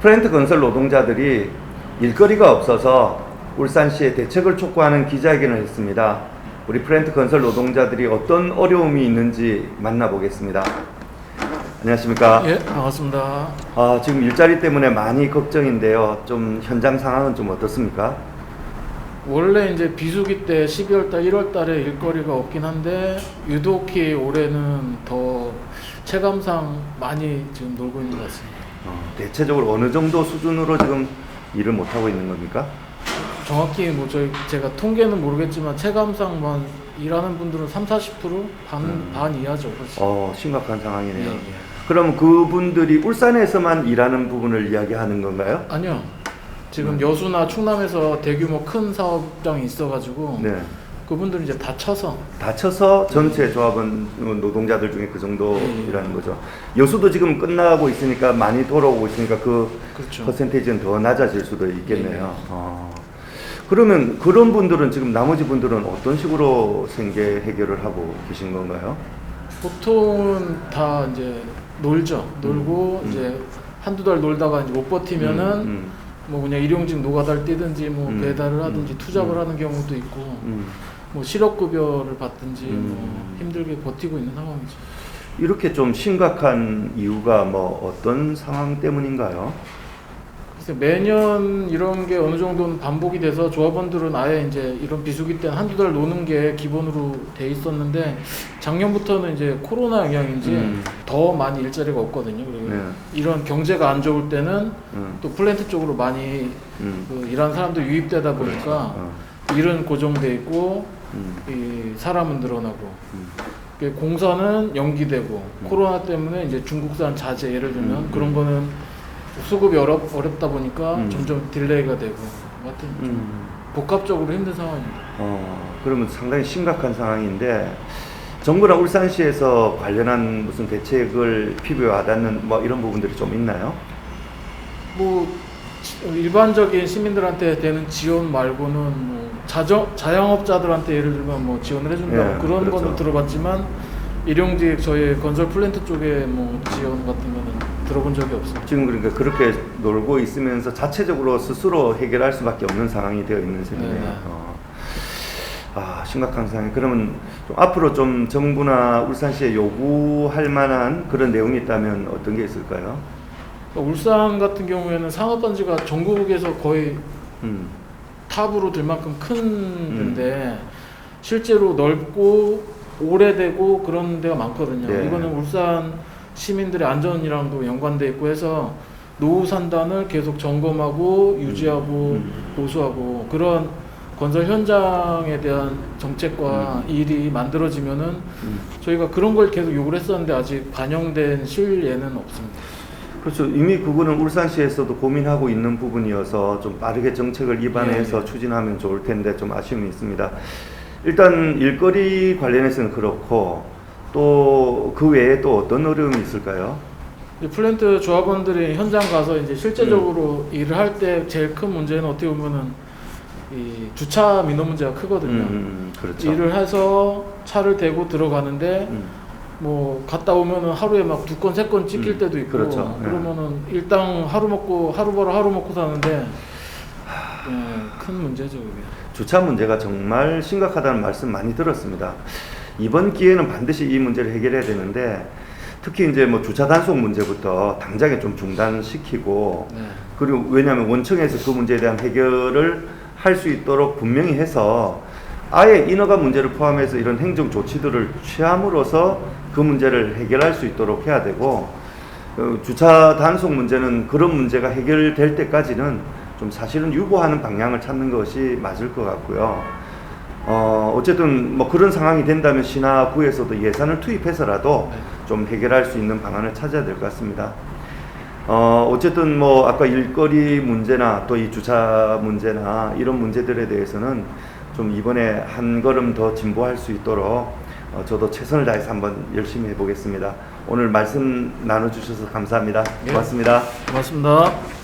프렌트 건설 노동자들이 일거리가 없어서 울산시에 대책을 촉구하는 기자회견을 했습니다. 우리 프렌트 건설 노동자들이 어떤 어려움이 있는지 만나보겠습니다. 안녕하십니까? 예, 반갑습니다. 지금 일자리 때문에 많이 걱정인데요. 좀 현장 상황은 좀 어떻습니까? 원래 이제 비수기 때 12월달, 1월달에 일거리가 없긴 한데 유독히 올해는 더 체감상 많이 지금 놀고 있는 것 같습니다. 대체적으로 어느 정도 수준으로 지금 일을 못 하고 있는 겁니까? 정확히 뭐 제가 통계는 모르겠지만 체감상만 일하는 분들은 30-40% 반 이하죠. 그렇죠. 심각한 상황이네요. 예. 그럼 그분들이 울산에서만 일하는 부분을 이야기하는 건가요? 아니요. 지금 여수나 충남에서 대규모 큰 사업장이 있어가지고 네. 그분들은 이제 다쳐서 전체 조합원 노동자들 중에 그 정도라는 거죠. 여수도 지금 끝나고 있으니까 많이 돌아오고 있으니까 그렇죠. 퍼센테이지는 더 낮아질 수도 있겠네요. 그러면 그런 분들은 지금 나머지 분들은 어떤 식으로 생계 해결을 하고 계신 건가요? 보통은 다 이제 놀고 이제 한두 달 놀다가 이제 못 버티면은 뭐 그냥 일용직 노가다를 뛰든지 뭐 배달을 하든지 투잡을 하는 경우도 있고 뭐 실업급여를 받든지 뭐 힘들게 버티고 있는 상황이죠. 이렇게 좀 심각한 이유가 뭐 어떤 상황 때문인가요? 그래서 매년 이런 게 어느 정도는 반복이 돼서 조합원들은 아예 이제 이런 비수기 때는 한두 달 노는 게 기본으로 돼 있었는데 작년부터는 이제 코로나 영향인지 더 많이 일자리가 없거든요. 그리고 이런 경제가 안 좋을 때는 또 플랜트 쪽으로 많이 그 일하는 사람도 유입되다 보니까 일은 고정돼 있고 이 사람은 늘어나고 공사는 연기되고 코로나 때문에 이제 중국산 자재 예를 들면 그런 거는 수급이 어렵다 보니까 점점 딜레이가 되고 하여튼 좀 복합적으로 힘든 상황입니다. 그러면 상당히 심각한 상황인데 정부나 울산시에서 관련한 무슨 대책을 피부에 와닿는 뭐 이런 부분들이 좀 있나요? 뭐 일반적인 시민들한테 되는 지원 말고는 뭐 자영업자들한테 예를 들면 뭐 지원을 해준다고 그런 그렇죠. 거는 들어봤지만 일용직 저희 건설 플랜트 쪽에 뭐 지원 같은 거는 들어본 적이 없습니다. 지금 그러니까 그렇게 놀고 있으면서 자체적으로 스스로 해결할 수밖에 없는 상황이 되어 있는 셈이네요. 심각한 상황이. 그러면 좀 앞으로 좀 정부나 울산시에 요구할 만한 그런 내용이 있다면 어떤 게 있을까요? 울산 같은 경우에는 상업단지가 전국에서 거의 탑으로 들 만큼 큰 데인데 실제로 넓고 오래되고 그런 데가 많거든요. 네. 이거는 울산 시민들의 안전이랑도 연관돼 있고 해서 노후 산단을 계속 점검하고 유지하고 보수하고 그런 건설 현장에 대한 정책과 일이 만들어지면은 저희가 그런 걸 계속 요구를 했었는데 아직 반영된 실예는 없습니다. 그렇죠. 이미 그거는 울산시에서도 고민하고 있는 부분이어서 좀 빠르게 정책을 입안해서 추진하면 좋을 텐데 좀 아쉬움이 있습니다. 일단 일거리 관련해서는 그렇고 또 그 외에 또 어떤 어려움이 있을까요? 플랜트 조합원들이 현장 가서 이제 실제적으로 일을 할 때 제일 큰 문제는 어떻게 보면은 이 주차 민원 문제가 크거든요. 그렇죠. 일을 해서 차를 대고 들어가는데 뭐 갔다 오면은 하루에 막 2건 3건 찍힐 때도 있고 그렇죠. 그러면은 일당 하루 벌어 하루 먹고 사는데 큰 문제죠 그게. 주차 문제가 정말 심각하다는 말씀 많이 들었습니다. 이번 기회는 반드시 이 문제를 해결해야 되는데 특히 이제 뭐 주차 단속 문제부터 당장에 좀 중단시키고 그리고 왜냐하면 원청에서 그 문제에 대한 해결을 할 수 있도록 분명히 해서 아예 인허가 문제를 포함해서 이런 행정 조치들을 취함으로써 그 문제를 해결할 수 있도록 해야 되고 주차 단속 문제는 그런 문제가 해결될 때까지는 좀 사실은 유보하는 방향을 찾는 것이 맞을 것 같고요. 어쨌든 뭐 그런 상황이 된다면 시나구에서도 예산을 투입해서라도 좀 해결할 수 있는 방안을 찾아야 될 것 같습니다. 어쨌든 뭐 아까 일거리 문제나 또 이 주차 문제나 이런 문제들에 대해서는 좀 이번에 한 걸음 더 진보할 수 있도록 저도 최선을 다해서 한번 열심히 해보겠습니다. 오늘 말씀 나눠주셔서 감사합니다. 고맙습니다. 고맙습니다.